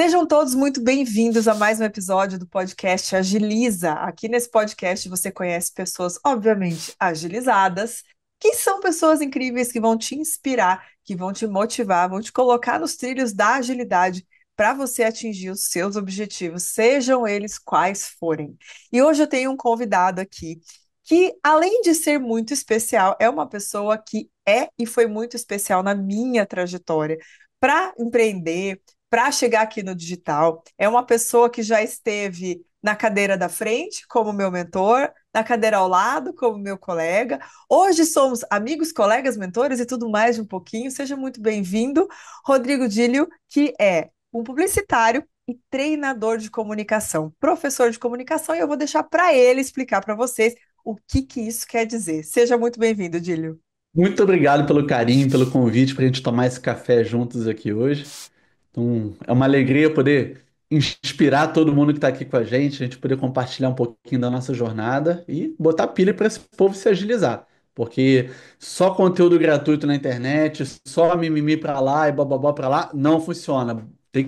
Sejam todos muito bem-vindos a mais um episódio do podcast Agiliza. Aqui nesse podcast você conhece pessoas, obviamente, agilizadas, que são pessoas incríveis que vão te inspirar, que vão te motivar, vão te colocar nos trilhos da agilidade para você atingir os seus objetivos, sejam eles quais forem. E hoje eu tenho um convidado aqui que, além de ser muito especial, é uma pessoa que é e foi muito especial na minha trajetória para empreender, para chegar aqui no digital. É uma pessoa que já esteve na cadeira da frente, como meu mentor, na cadeira ao lado, como meu colega. Hoje somos amigos, colegas, mentores e tudo mais de um pouquinho. Seja muito bem-vindo, Rodrigo Dílio, que é um publicitário e treinador de comunicação, professor de comunicação, e eu vou deixar para ele explicar para vocês o que que isso quer dizer. Seja muito bem-vindo, Dílio. Muito obrigado pelo carinho, pelo convite para a gente tomar esse café juntos aqui hoje. Então, é uma alegria poder inspirar todo mundo que está aqui com a gente poder compartilhar um pouquinho da nossa jornada e botar pilha para esse povo se agilizar. Porque só conteúdo gratuito na internet, só mimimi para lá e bababó para lá, não funciona. Tem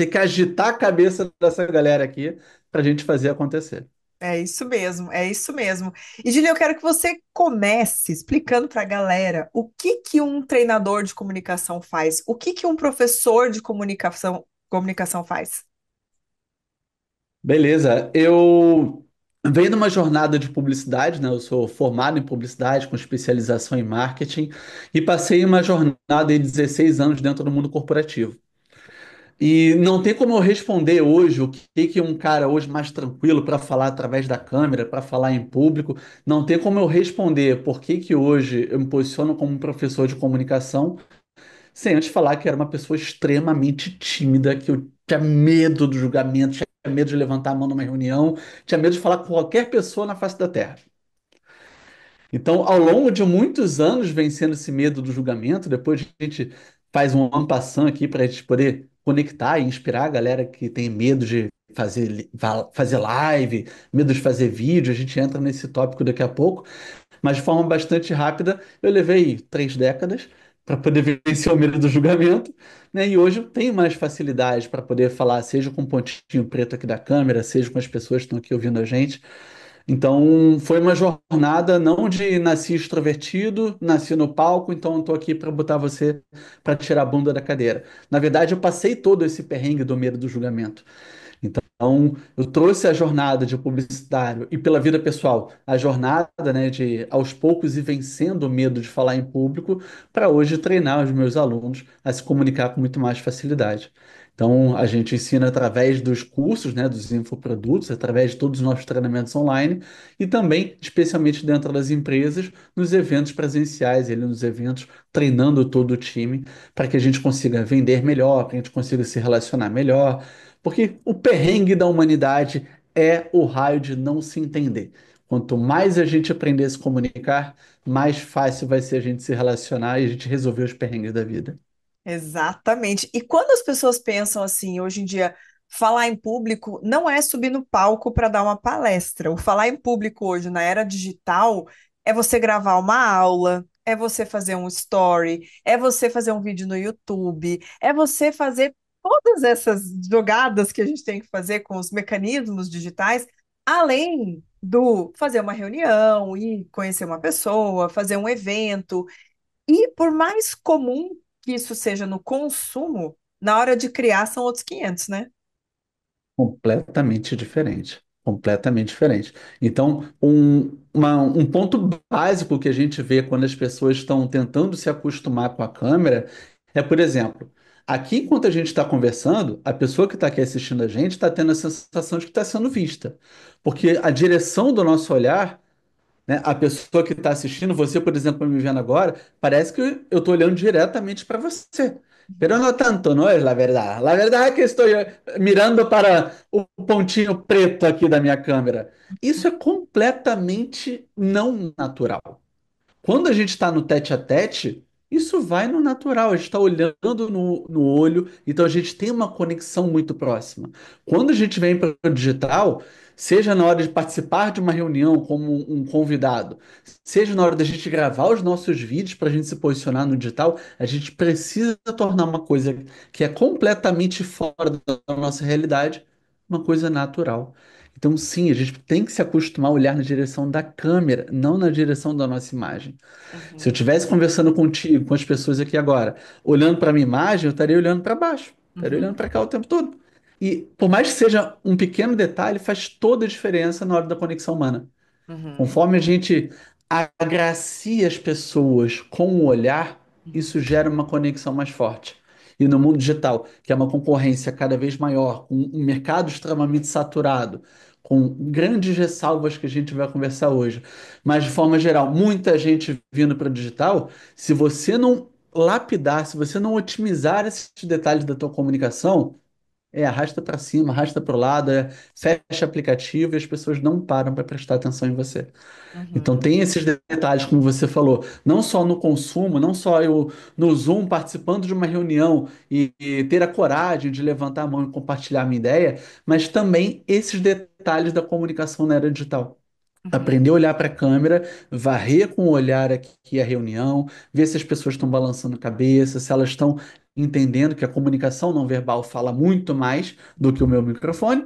que agitar a cabeça dessa galera aqui para a gente fazer acontecer. É isso mesmo, é isso mesmo. E, Gília, eu quero que você comece explicando para a galera o que que um treinador de comunicação faz, o que que um professor de comunicação faz. Beleza, eu venho de uma jornada de publicidade, né? Eu sou formado em publicidade com especialização em marketing e passei uma jornada de 16 anos dentro do mundo corporativo. E não tem como eu responder hoje o que que um cara hoje mais tranquilo para falar através da câmera, para falar em público, não tem como eu responder por que que hoje eu me posiciono como um professor de comunicação sem antes falar que era uma pessoa extremamente tímida, que eu tinha medo do julgamento, tinha medo de levantar a mão numa reunião, tinha medo de falar com qualquer pessoa na face da Terra. Então, ao longo de muitos anos vencendo esse medo do julgamento, depois a gente faz um en passant aqui para a gente poder conectar e inspirar a galera que tem medo de fazer live, medo de fazer vídeo, a gente entra nesse tópico daqui a pouco. Mas de forma bastante rápida, eu levei 3 décadas para poder vencer o medo do julgamento, né? E hoje eu tenho mais facilidade para poder falar, seja com o pontinho preto aqui da câmera, seja com as pessoas que estão aqui ouvindo a gente. Então, foi uma jornada não de nasci extrovertido, nasci no palco, então estou aqui para botar você para tirar a bunda da cadeira. Na verdade, eu passei todo esse perrengue do medo do julgamento. Então, eu trouxe a jornada de publicitário e pela vida pessoal, a jornada, né, de aos poucos ir vencendo o medo de falar em público, para hoje treinar os meus alunos a se comunicar com muito mais facilidade. Então, a gente ensina através dos cursos, né, dos infoprodutos, através de todos os nossos treinamentos online e também, especialmente dentro das empresas, nos eventos presenciais, ele nos eventos, treinando todo o time para que a gente consiga vender melhor, para que a gente consiga se relacionar melhor porque o perrengue da humanidade é o raio de não se entender. Quanto mais a gente aprender a se comunicar, mais fácil vai ser a gente se relacionar e a gente resolver os perrengues da vida. Exatamente. E quando as pessoas pensam assim, hoje em dia, falar em público não é subir no palco para dar uma palestra. O falar em público hoje, na era digital, é você gravar uma aula, é você fazer um story, é você fazer um vídeo no YouTube, é você fazer todas essas jogadas que a gente tem que fazer com os mecanismos digitais, além do fazer uma reunião e conhecer uma pessoa, fazer um evento. E por mais comum que isso seja no consumo, na hora de criar são outros 500, né? Completamente diferente. Completamente diferente. Então, um ponto básico que a gente vê quando as pessoas estão tentando se acostumar com a câmera é, por exemplo, aqui enquanto a gente está conversando, a pessoa que está aqui assistindo a gente está tendo a sensação de que está sendo vista. Porque a direção do nosso olhar, né? A pessoa que está assistindo, você, por exemplo, me vendo agora, parece que eu estou olhando diretamente para você. Pero no tanto, no es la verdad. La verdad es que estou mirando para o pontinho preto aqui da minha câmera. Isso é completamente não natural. Quando a gente está no tete a tete, Isso vai no natural, a gente está olhando no olho, então a gente tem uma conexão muito próxima. Quando a gente vem para o digital, seja na hora de participar de uma reunião como um convidado, seja na hora da gente gravar os nossos vídeos para a gente se posicionar no digital, a gente precisa tornar uma coisa que é completamente fora da nossa realidade, uma coisa natural. Então, sim, a gente tem que se acostumar a olhar na direção da câmera, não na direção da nossa imagem. Se eu Uhum, estivesse conversando contigo, com as pessoas aqui agora, olhando para minha imagem, eu estaria olhando para baixo, estaria olhando uhum, para cá o tempo todo. E por mais que seja um pequeno detalhe, faz toda a diferença na hora da conexão humana. uhum, Conforme a gente agracia as pessoas com o olhar, uhum, isso gera uma conexão mais forte. E no mundo digital, que é uma concorrência cada vez maior, com um mercado extremamente saturado, com grandes ressalvas que a gente vai conversar hoje, mas de forma geral, muita gente vindo para o digital, se você não lapidar, se você não otimizar esses detalhes da tua comunicação, arrasta para cima, arrasta para o lado, fecha aplicativo e as pessoas não param para prestar atenção em você. Então uhum, tem esses detalhes, como você falou, não só no consumo, não só eu no Zoom participando de uma reunião e ter a coragem de levantar a mão e compartilhar a minha ideia, mas também esses detalhes da comunicação na era digital. uhum, Aprender a olhar para a câmera, varrer com o olhar aqui a reunião, ver se as pessoas estão balançando a cabeça, se elas estão entendendo que a comunicação não verbal fala muito mais do que o meu microfone,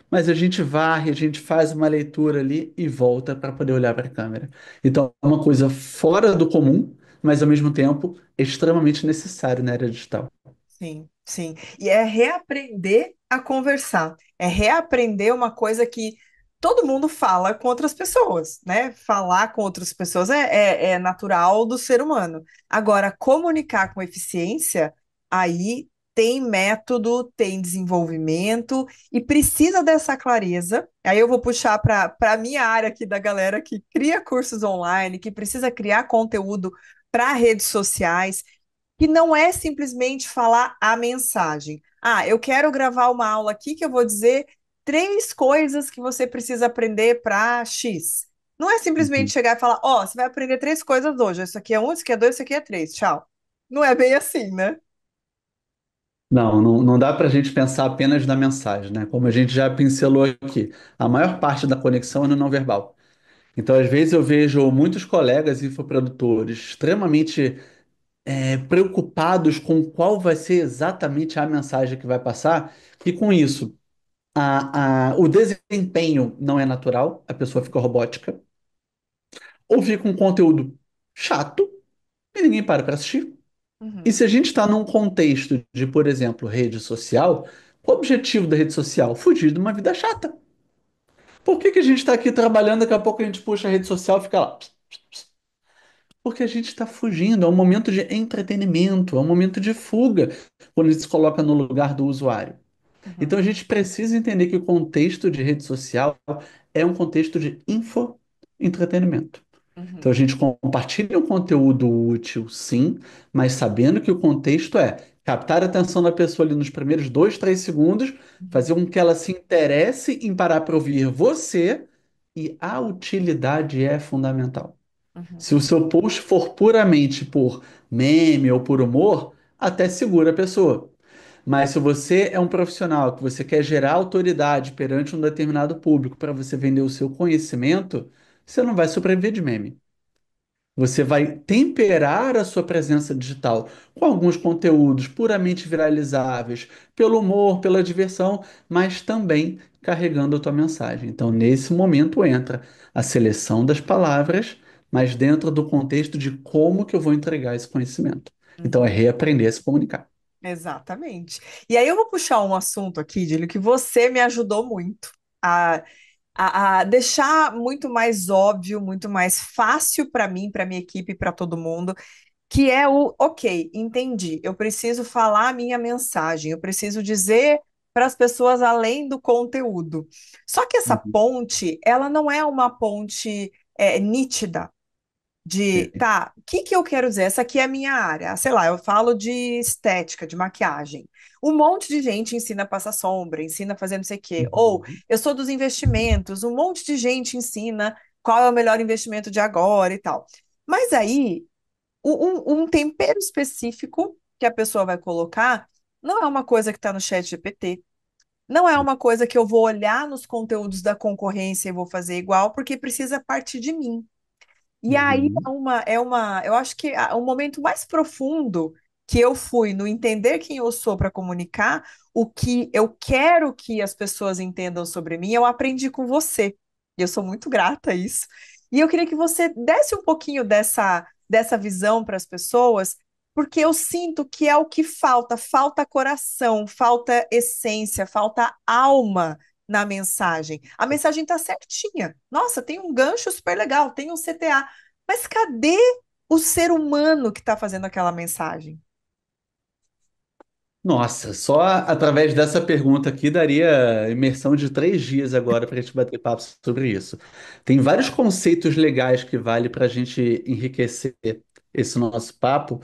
mas a gente varre, a gente faz uma leitura ali e volta para poder olhar para a câmera. Então, é uma coisa fora do comum, mas ao mesmo tempo extremamente necessário na era digital. sim, sim. E é reaprender a conversar, é reaprender uma coisa que todo mundo fala com outras pessoas, né? Falar com outras pessoas é natural do ser humano. Agora, comunicar com eficiência, aí tem método, tem desenvolvimento e precisa dessa clareza. Aí eu vou puxar para a minha área aqui da galera que cria cursos online, que precisa criar conteúdo para redes sociais que não é simplesmente falar a mensagem. Ah, eu quero gravar uma aula aqui que eu vou dizer três coisas que você precisa aprender para X. Não é simplesmente Uhum. chegar e falar, ó, você vai aprender três coisas hoje. Isso aqui é um, isso aqui é dois, isso aqui é três. Tchau. Não é bem assim, né? Não dá para a gente pensar apenas na mensagem, né? Como a gente já pincelou aqui, a maior parte da conexão é no não verbal. Então, às vezes, eu vejo muitos colegas infoprodutores extremamente preocupados com qual vai ser exatamente a mensagem que vai passar, e com isso, o desempenho não é natural, a pessoa fica robótica, ou fica um conteúdo chato e ninguém para assistir. E Uhum, se a gente está num contexto de, por exemplo, rede social, qual o objetivo da rede social? Fugir de uma vida chata. Por que que a gente está aqui trabalhando, daqui a pouco a gente puxa a rede social e fica lá? Porque a gente está fugindo, é um momento de entretenimento, é um momento de fuga, quando a gente se coloca no lugar do usuário. Então a uhum, gente precisa entender que o contexto de rede social é um contexto de infoentretenimento. Então a uhum, gente compartilha um conteúdo útil, sim, mas sabendo que o contexto é captar a atenção da pessoa ali nos primeiros 2, 3 segundos, fazer uhum, com que ela se interesse em parar para ouvir você, e a utilidade é fundamental. Se uhum, o seu post for puramente por meme ou por humor, até segura a pessoa. Mas se você é um profissional que você quer gerar autoridade perante um determinado público para você vender o seu conhecimento, você não vai sobreviver de meme. Você vai temperar a sua presença digital com alguns conteúdos puramente viralizáveis, pelo humor, pela diversão, mas também carregando a tua mensagem. Então, nesse momento entra a seleção das palavras, mas dentro do contexto de como que eu vou entregar esse conhecimento. Então, é uhum. reaprender a se comunicar. Exatamente. E aí eu vou puxar um assunto aqui, Dílio, que você me ajudou muito a deixar muito mais óbvio, muito mais fácil para mim, para minha equipe, para todo mundo, que é o, ok, entendi, eu preciso falar a minha mensagem, eu preciso dizer para as pessoas além do conteúdo. Só que essa Uhum. ponte, ela não é uma ponte nítida de, Sim. tá, o que que eu quero dizer? Essa aqui é a minha área. Sei lá, eu falo de estética, de maquiagem. Um monte de gente ensina a passar sombra, ensina a fazer não sei o quê. Ou Uhum. eu sou dos investimentos, um monte de gente ensina qual é o melhor investimento de agora e tal. Mas aí Um tempero específico que a pessoa vai colocar não é uma coisa que está no chat GPT, não é uma coisa que eu vou olhar nos conteúdos da concorrência e vou fazer igual, porque precisa partir de mim. E aí Uhum. eu acho que o momento mais profundo que eu fui no entender quem eu sou para comunicar, o que eu quero que as pessoas entendam sobre mim, eu aprendi com você. E eu sou muito grata a isso. E eu queria que você desse um pouquinho dessa visão para as pessoas, porque eu sinto que é o que falta, falta coração, falta essência, falta alma na mensagem. A mensagem está certinha. Nossa, tem um gancho super legal, tem um CTA. Mas cadê o ser humano que está fazendo aquela mensagem? Nossa, só através dessa pergunta aqui daria imersão de 3 dias agora para a gente bater papo sobre isso. Tem vários conceitos legais que vale para a gente enriquecer esse nosso papo,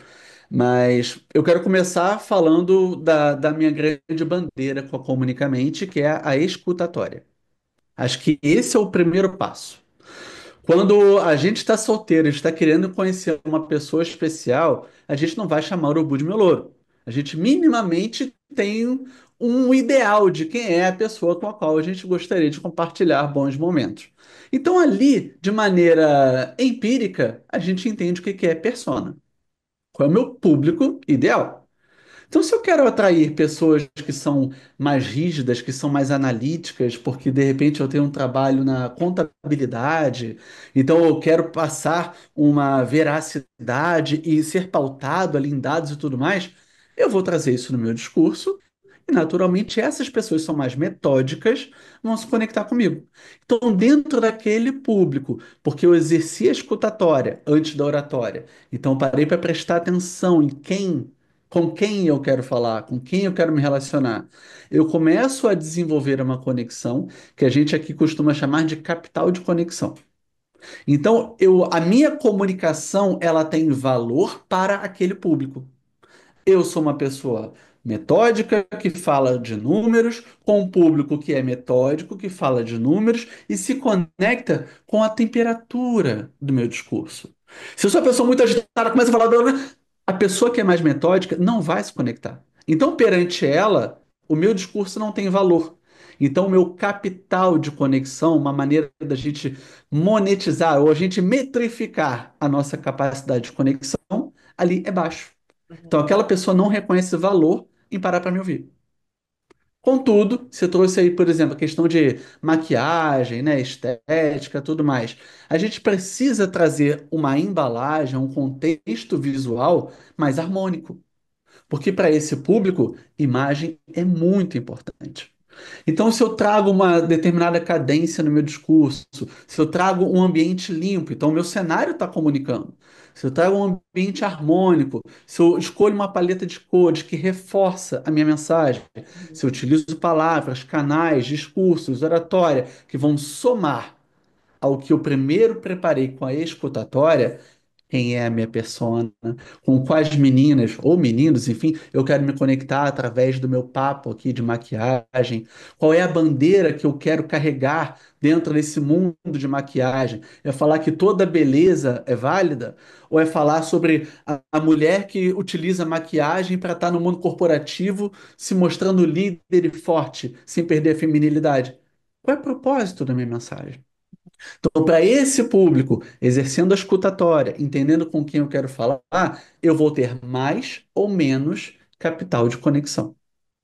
mas eu quero começar falando da minha grande bandeira com a Comunicamente, que é a escutatória. Acho que esse é o primeiro passo. Quando a gente está solteiro, está querendo conhecer uma pessoa especial, a gente não vai chamar urubu de meu louro. A gente minimamente tem um ideal de quem é a pessoa com a qual a gente gostaria de compartilhar bons momentos. Então, ali, de maneira empírica, a gente entende o que que é persona. Qual é o meu público ideal? Então, se eu quero atrair pessoas que são mais rígidas, que são mais analíticas, porque de repente eu tenho um trabalho na contabilidade, então eu quero passar uma veracidade e ser pautado ali em dados e tudo mais, eu vou trazer isso no meu discurso. E naturalmente essas pessoas são mais metódicas, vão se conectar comigo. Então, dentro daquele público, porque eu exerci a escutatória antes da oratória, então eu parei para prestar atenção em quem com quem eu quero falar, com quem eu quero me relacionar. Eu começo a desenvolver uma conexão que a gente aqui costuma chamar de capital de conexão. Então, a minha comunicação, ela tem valor para aquele público. Eu sou uma pessoa metódica que fala de números, com um público que é metódico, que fala de números e se conecta com a temperatura do meu discurso. Se eu sou uma pessoa muito agitada, começa a falar, a pessoa que é mais metódica não vai se conectar. Então, perante ela, o meu discurso não tem valor. Então, o meu capital de conexão, uma maneira da gente monetizar ou a gente metrificar a nossa capacidade de conexão, ali é baixo. Então, Uhum, aquela pessoa não reconhece valor em parar para me ouvir. Contudo, você trouxe aí, por exemplo, a questão de maquiagem, né, estética, tudo mais. A gente precisa trazer uma embalagem, um contexto visual mais harmônico, porque para esse público, imagem é muito importante. Então, se eu trago uma determinada cadência no meu discurso, se eu trago um ambiente limpo, então o meu cenário está comunicando. Se eu trago um ambiente harmônico, se eu escolho uma paleta de cores que reforça a minha mensagem, se eu utilizo palavras, canais, discursos, oratória que vão somar ao que eu primeiro preparei com a escutatória, quem é a minha persona, com quais meninas ou meninos, enfim, eu quero me conectar através do meu papo aqui de maquiagem, qual é a bandeira que eu quero carregar dentro desse mundo de maquiagem? É falar que toda beleza é válida? Ou é falar sobre a mulher que utiliza maquiagem para estar no mundo corporativo, se mostrando líder e forte, sem perder a feminilidade? Qual é o propósito da minha mensagem? Então, para esse público, exercendo a escutatória, entendendo com quem eu quero falar, eu vou ter mais ou menos capital de conexão.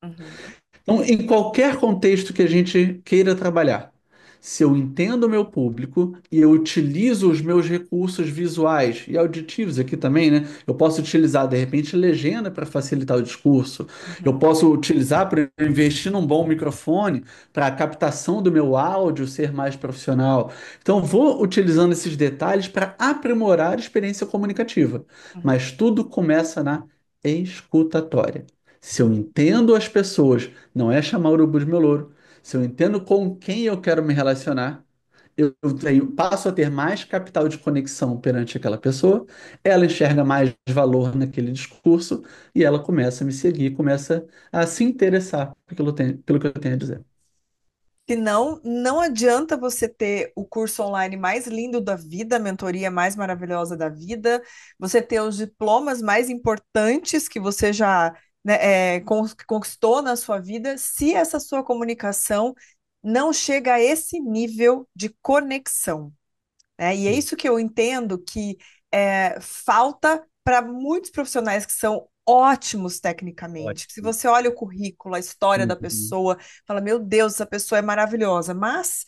uhum, Então, em qualquer contexto que a gente queira trabalhar, se eu entendo o meu público e eu utilizo os meus recursos visuais e auditivos aqui também, né? Eu posso utilizar, de repente, legenda para facilitar o discurso. Eu uhum, posso utilizar para investir num bom microfone para a captação do meu áudio ser mais profissional. Então, vou utilizando esses detalhes para aprimorar a experiência comunicativa. uhum, Mas tudo começa na escutatória. Se eu entendo as pessoas, não é chamar o urubu de meu louro. Se eu entendo com quem eu quero me relacionar, passo a ter mais capital de conexão perante aquela pessoa, ela enxerga mais valor naquele discurso e ela começa a me seguir, começa a se interessar pelo que eu tenho a dizer. Senão, não adianta você ter o curso online mais lindo da vida, a mentoria mais maravilhosa da vida, você ter os diplomas mais importantes que você já, né, conquistou na sua vida, se essa sua comunicação não chega a esse nível de conexão, né? E é isso que eu entendo que falta para muitos profissionais que são ótimos tecnicamente. Se Ótimo. você olha o currículo, a história da Uhum. pessoa, fala, meu Deus, essa pessoa é maravilhosa. Mas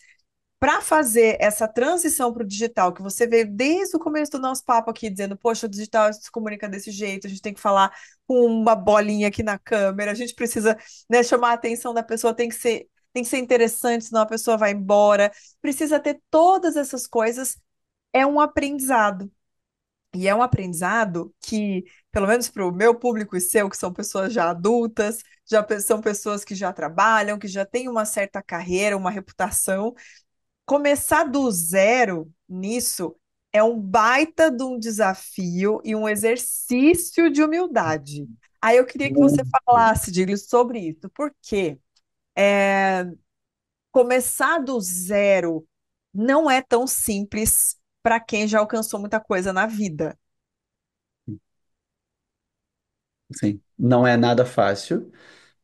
para fazer essa transição para o digital, que você veio desde o começo do nosso papo aqui, dizendo, poxa, o digital se comunica desse jeito, a gente tem que falar com uma bolinha aqui na câmera, a gente precisa, né, chamar a atenção da pessoa, tem que ser interessante, senão a pessoa vai embora. Precisa ter todas essas coisas, é um aprendizado. E é um aprendizado que, pelo menos para o meu público e seu, que são pessoas já adultas, são pessoas que já trabalham, que já têm uma certa carreira, uma reputação, começar do zero nisso é um baita de um desafio e um exercício de humildade. Aí eu queria que você Muito. falasse, Diglio, sobre isso, porque é, começar do zero não é tão simples para quem já alcançou muita coisa na vida. Sim, não é nada fácil.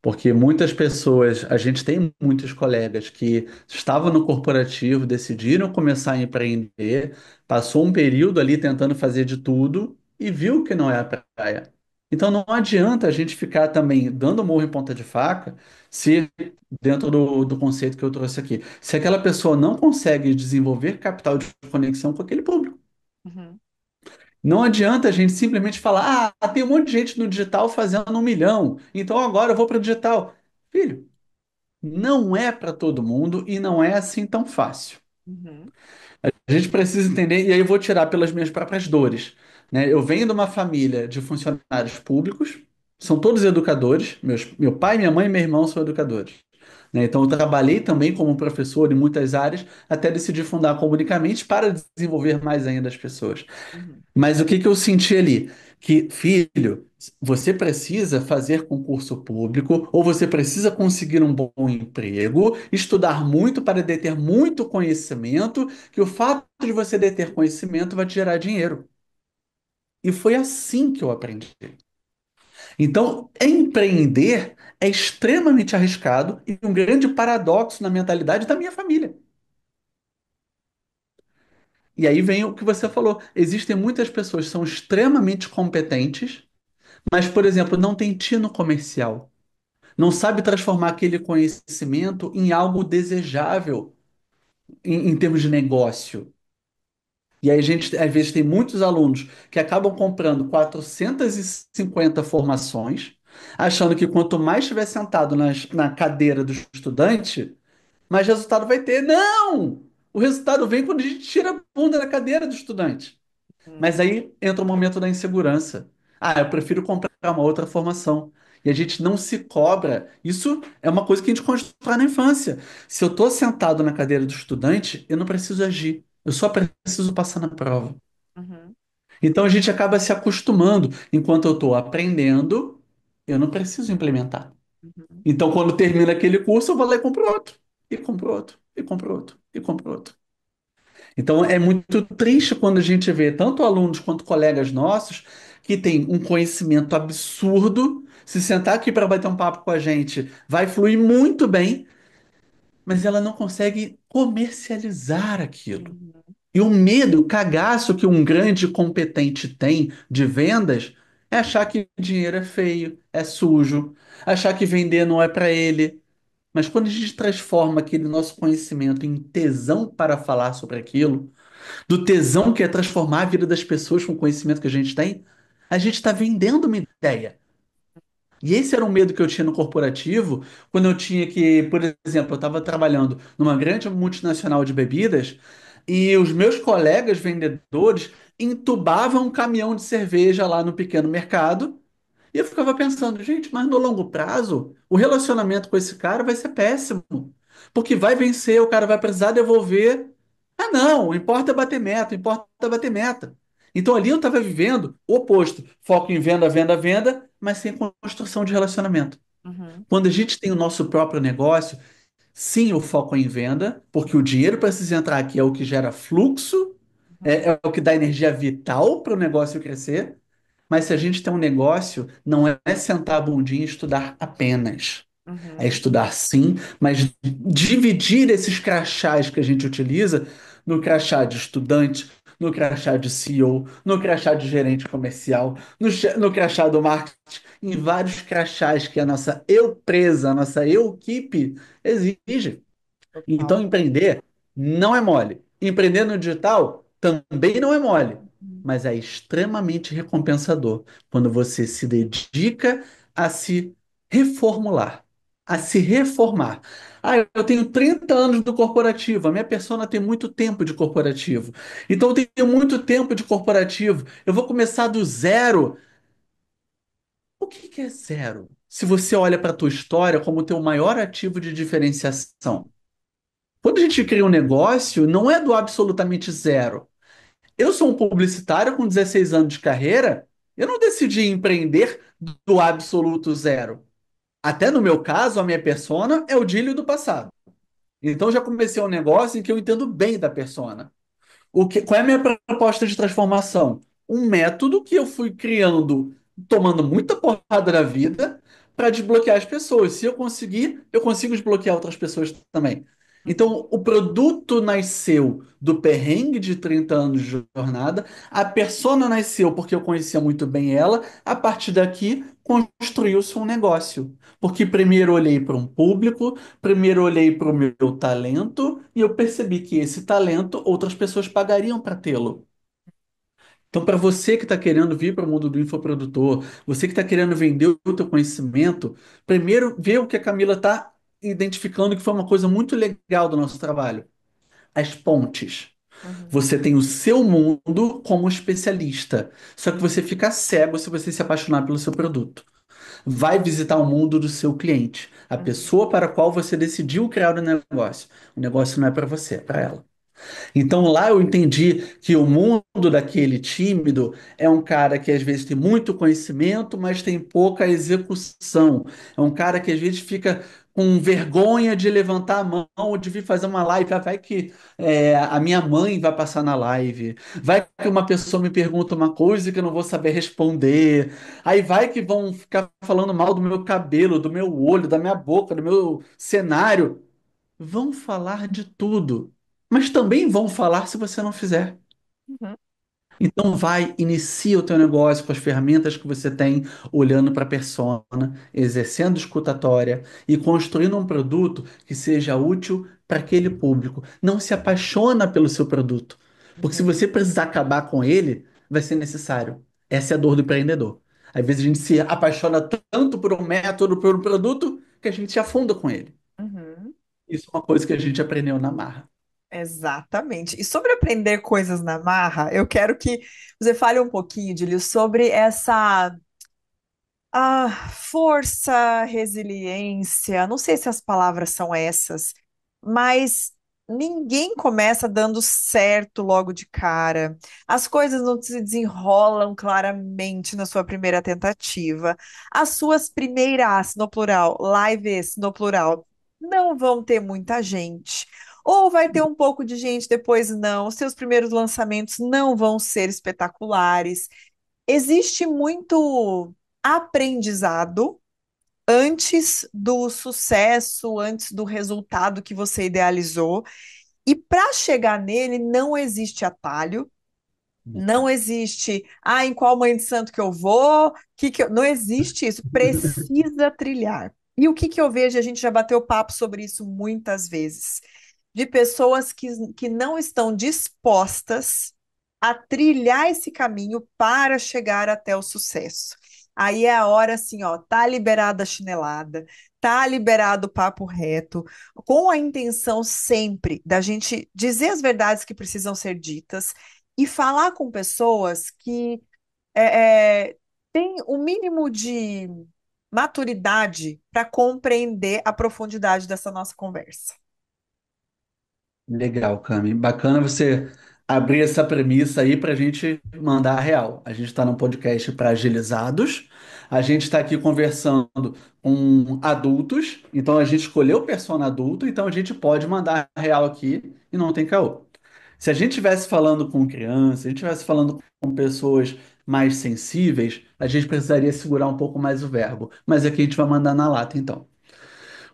Porque muitas pessoas, a gente tem muitos colegas que estavam no corporativo, decidiram começar a empreender, passou um período ali tentando fazer de tudo e viu que não é a praia. Então não adianta a gente ficar também dando murro em ponta de faca, se dentro do conceito que eu trouxe aqui, se aquela pessoa não consegue desenvolver capital de conexão com aquele público. Uhum, Não adianta a gente simplesmente falar, ah, tem um monte de gente no digital fazendo 1 milhão, então agora eu vou para o digital. Filho, não é para todo mundo e não é assim tão fácil. uhum, A gente precisa entender, e aí eu vou tirar pelas minhas próprias dores, né? Eu venho de uma família de funcionários públicos, são todos educadores, meu pai, minha mãe e meu irmão são educadores, né? Então eu trabalhei também como professor em muitas áreas, até decidir fundar a Comunicamente para desenvolver mais ainda as pessoas. uhum, Mas o que que eu senti ali? Que, filho, você precisa fazer concurso público ou você precisa conseguir um bom emprego, estudar muito para deter muito conhecimento, que o fato de você deter conhecimento vai te gerar dinheiro. E foi assim que eu aprendi. Então, empreender é extremamente arriscado e um grande paradoxo na mentalidade da minha família. E aí vem o que você falou. Existem muitas pessoas que são extremamente competentes, mas, por exemplo, não tem tino comercial. Não sabe transformar aquele conhecimento em algo desejável em termos de negócio. E aí a gente, às vezes, tem muitos alunos que acabam comprando 450 formações, achando que quanto mais estiver sentado na cadeira do estudante, mais resultado vai ter. Não! O resultado vem quando a gente tira a bunda da cadeira do estudante. uhum, Mas aí entra o momento da insegurança. Ah, eu prefiro comprar uma outra formação. E a gente não se cobra. Isso é uma coisa que a gente constrói na infância. Se eu estou sentado na cadeira do estudante, eu não preciso agir. Eu só preciso passar na prova. uhum, Então a gente acaba se acostumando. Enquanto eu estou aprendendo, eu não preciso implementar. uhum, Então, quando termina aquele curso, eu vou lá e compro outro. E compro outro. E compro outro. E compro outro. Então é muito triste quando a gente vê tanto alunos quanto colegas nossos que têm um conhecimento absurdo, se sentar aqui para bater um papo com a gente, vai fluir muito bem, mas ela não consegue comercializar aquilo. uhum, E o medo, o cagaço que um grande competente tem de vendas é achar que dinheiro é feio, é sujo, achar que vender não é para ele. Mas quando a gente transforma aquele nosso conhecimento em tesão para falar sobre aquilo, do tesão que é transformar a vida das pessoas com o conhecimento que a gente está vendendo uma ideia. E esse era um medo que eu tinha no corporativo, quando eu tinha que, por exemplo, eu estava trabalhando numa grande multinacional de bebidas e os meus colegas vendedores entubavam um caminhão de cerveja lá no pequeno mercado e eu ficava pensando, gente, mas no longo prazo, o relacionamento com esse cara vai ser péssimo. Porque vai vencer, o cara vai precisar devolver. Ah, não, o importa é bater meta, o importa é bater meta. Então ali eu estava vivendo o oposto. Foco em venda, venda, venda, mas sem construção de relacionamento. uhum, Quando a gente tem o nosso próprio negócio, Sim, o foco é em venda, porque o dinheiro precisa entrar aqui, é o que gera fluxo, é o que dá energia vital para o negócio crescer. Mas se a gente tem um negócio, não é sentar a bundinha e estudar apenas. É Uhum, estudar sim, mas dividir esses crachás que a gente utiliza no crachá de estudante, no crachá de CEO, no crachá de gerente comercial, no crachá do marketing, em vários crachás que a nossa eu presa, a nossa eu equipe exige. Então, total. empreender não é mole. Empreender no digital também não é mole, Uhum, mas é extremamente recompensador quando você se dedica a se reformular, a se reformar. Ah, eu tenho 30 anos do corporativo, a minha persona tem muito tempo de corporativo. Então, eu tenho muito tempo de corporativo. Eu vou começar do zero. O que que é zero? Se você olha para a tua história como teu maior ativo de diferenciação. Quando a gente cria um negócio, não é do absolutamente zero. Eu sou um publicitário com 16 anos de carreira, eu não decidi empreender do absoluto zero. Até no meu caso, a minha persona é o Dílio do passado. Então eu já comecei um negócio em que eu entendo bem da persona. Qual é a minha proposta de transformação? Um método que eu fui criando, tomando muita porrada na vida, para desbloquear as pessoas. Se eu conseguir, eu consigo desbloquear outras pessoas também. uhum, Então, o produto nasceu do perrengue de 30 anos de jornada, a persona nasceu porque eu conhecia muito bem ela, a partir daqui construiu-se um negócio. Porque primeiro olhei para um público, primeiro olhei para o meu talento e eu percebi que esse talento outras pessoas pagariam para tê-lo. Então, para você que está querendo vir para o mundo do infoprodutor, você que está querendo vender o teu conhecimento, primeiro vê o que a Camila está identificando que foi uma coisa muito legal do nosso trabalho. As pontes. uhum, Você tem o seu mundo como especialista, só que você uhum, fica cego se você se apaixonar pelo seu produto. Vai visitar o mundo do seu cliente, a uhum, pessoa para a qual você decidiu criar o negócio. O negócio não é para você, é para ela. Então lá eu entendi que o mundo daquele tímido é um cara que às vezes tem muito conhecimento, mas tem pouca execução. É um cara que às vezes fica com vergonha de levantar a mão ou de vir fazer uma live. Ah, vai que a minha mãe vai passar na live. Vai que uma pessoa me pergunta uma coisa que eu não vou saber responder. Aí vai que vão ficar falando mal do meu cabelo, do meu olho, da minha boca, do meu cenário. Vão falar de tudo, mas também vão falar se você não fizer. uhum, Então vai, inicia o teu negócio com as ferramentas que você tem, olhando para a persona, exercendo escutatória e construindo um produto que seja útil para aquele público. Não se apaixona pelo seu produto, porque se uhum, você precisar acabar com ele, vai ser necessário. Essa é a dor do empreendedor. Às vezes a gente se apaixona tanto por um método, por um produto, que a gente se afunda com ele. uhum. Isso é uma coisa que a gente aprendeu na marra. Exatamente. E sobre aprender coisas na marra, eu quero que você fale um pouquinho, Dílio, sobre essa força, resiliência. Não sei se as palavras são essas, mas ninguém começa dando certo logo de cara. As coisas não se desenrolam claramente na sua primeira tentativa. As suas primeiras, no plural, lives, no plural, não vão ter muita gente. Ou vai ter um pouco de gente, depois não. Os seus primeiros lançamentos não vão ser espetaculares. Existe muito aprendizado antes do sucesso, antes do resultado que você idealizou. E para chegar nele, não existe atalho, não existe, em qual mãe de santo que eu vou, não existe isso, precisa trilhar. E o que que eu vejo, a gente já bateu papo sobre isso muitas vezes, de pessoas que não estão dispostas a trilhar esse caminho para chegar até o sucesso. Aí é a hora assim, ó, tá liberada a chinelada, tá liberado o papo reto, com a intenção sempre da gente dizer as verdades que precisam ser ditas e falar com pessoas que têm o mínimo de maturidade para compreender a profundidade dessa nossa conversa. Legal, Cami. Bacana você abrir essa premissa aí para a gente mandar a real. A gente está num podcast para agilizados, a gente está aqui conversando com adultos, então a gente escolheu o persona adulto, então a gente pode mandar a real aqui e não tem caô. Se a gente estivesse falando com crianças, se a gente estivesse falando com pessoas mais sensíveis, a gente precisaria segurar um pouco mais o verbo. Mas aqui a gente vai mandar na lata, então.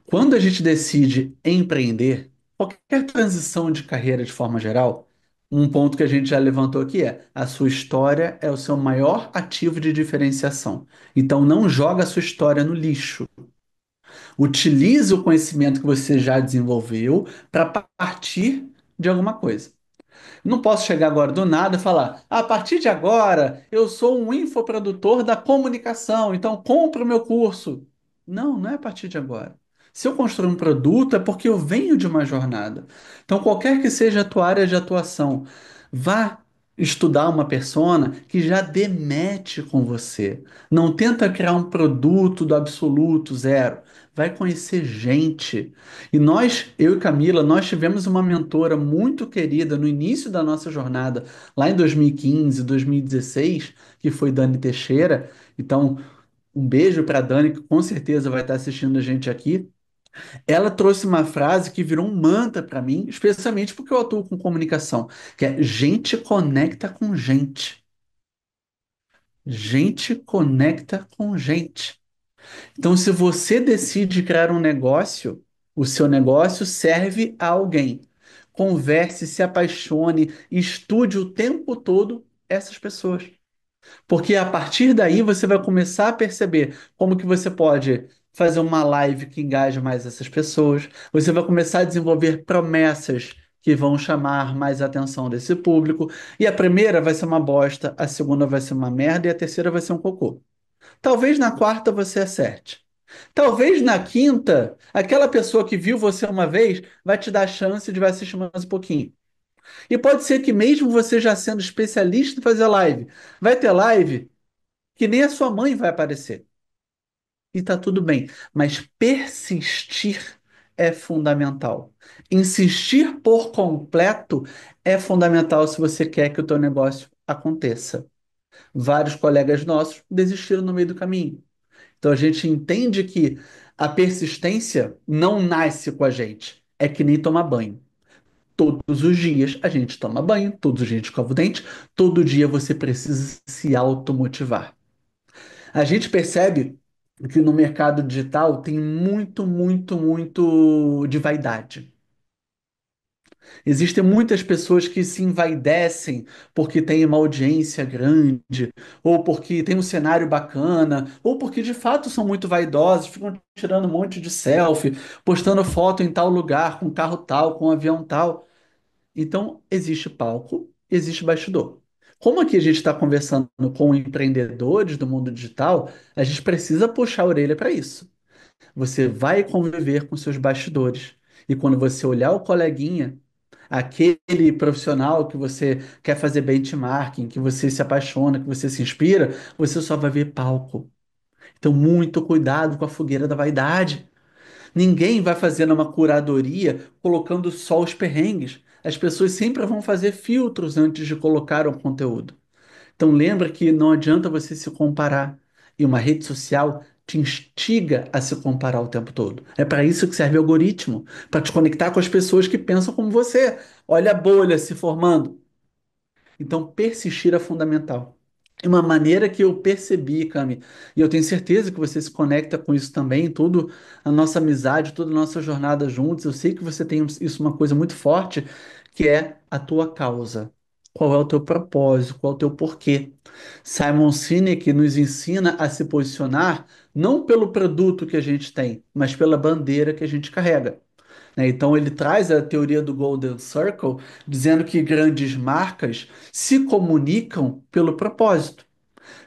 Quando a gente decide empreender, qualquer transição de carreira de forma geral, um ponto que a gente já levantou aqui é: a sua história é o seu maior ativo de diferenciação. Então não joga a sua história no lixo. Utilize o conhecimento que você já desenvolveu para partir de alguma coisa. Não posso chegar agora do nada e falar: a partir de agora eu sou um infoprodutor da comunicação, então compre o meu curso. Não, não é a partir de agora. Se eu construir um produto é porque eu venho de uma jornada. Então, qualquer que seja a tua área de atuação, vá estudar uma persona que já demete com você. Não tenta criar um produto do absoluto zero. Vai conhecer gente. E nós, eu e Camila, nós tivemos uma mentora muito querida no início da nossa jornada, lá em 2015, 2016, que foi Dani Teixeira. Então, um beijo para Dani, que com certeza vai estar assistindo a gente aqui. Ela trouxe uma frase que virou um mantra para mim, especialmente porque eu atuo com comunicação, que é: gente conecta com gente. Gente conecta com gente. Então, se você decide criar um negócio, o seu negócio serve a alguém. Converse, se apaixone, estude o tempo todo essas pessoas. Porque a partir daí você vai começar a perceber como que você pode fazer uma live que engaje mais essas pessoas. Você vai começar a desenvolver promessas que vão chamar mais a atenção desse público. E a primeira vai ser uma bosta, a segunda vai ser uma merda e a terceira vai ser um cocô. Talvez na quarta você acerte. Talvez na quinta, aquela pessoa que viu você uma vez vai te dar a chance de vai assistir mais um pouquinho. E pode ser que mesmo você já sendo especialista em fazer live, vai ter live que nem a sua mãe vai aparecer. E tá tudo bem. Mas persistir é fundamental. Insistir por completo é fundamental se você quer que o teu negócio aconteça. Vários colegas nossos desistiram no meio do caminho. Então a gente entende que a persistência não nasce com a gente. É que nem tomar banho. Todos os dias a gente toma banho, todos os dias a gente escova o dente, todo dia você precisa se automotivar. A gente percebe que no mercado digital tem muito, muito, muito de vaidade. Existem muitas pessoas que se envaidecem porque tem uma audiência grande, ou porque tem um cenário bacana, ou porque de fato são muito vaidosos, ficam tirando um monte de selfie, postando foto em tal lugar, com carro tal, com avião tal. Então, existe palco, existe bastidor. Como aqui a gente está conversando com empreendedores do mundo digital, a gente precisa puxar a orelha para isso. Você vai conviver com seus bastidores. E quando você olhar o coleguinha, aquele profissional que você quer fazer benchmarking, que você se apaixona, que você se inspira, você só vai ver palco. Então, muito cuidado com a fogueira da vaidade. Ninguém vai fazer uma curadoria colocando só os perrengues. As pessoas sempre vão fazer filtros antes de colocar o conteúdo. Então lembra que não adianta você se comparar. E uma rede social te instiga a se comparar o tempo todo. É para isso que serve o algoritmo, para te conectar com as pessoas que pensam como você. Olha a bolha se formando. Então, persistir é fundamental. E uma maneira que eu percebi, Cami, e eu tenho certeza que você se conecta com isso também, tudo a nossa amizade, toda a nossa jornada juntos, eu sei que você tem isso uma coisa muito forte, que é a tua causa. Qual é o teu propósito? Qual é o teu porquê? Simon Sinek nos ensina a se posicionar não pelo produto que a gente tem, mas pela bandeira que a gente carrega, né? Então ele traz a teoria do Golden Circle, dizendo que grandes marcas se comunicam pelo propósito.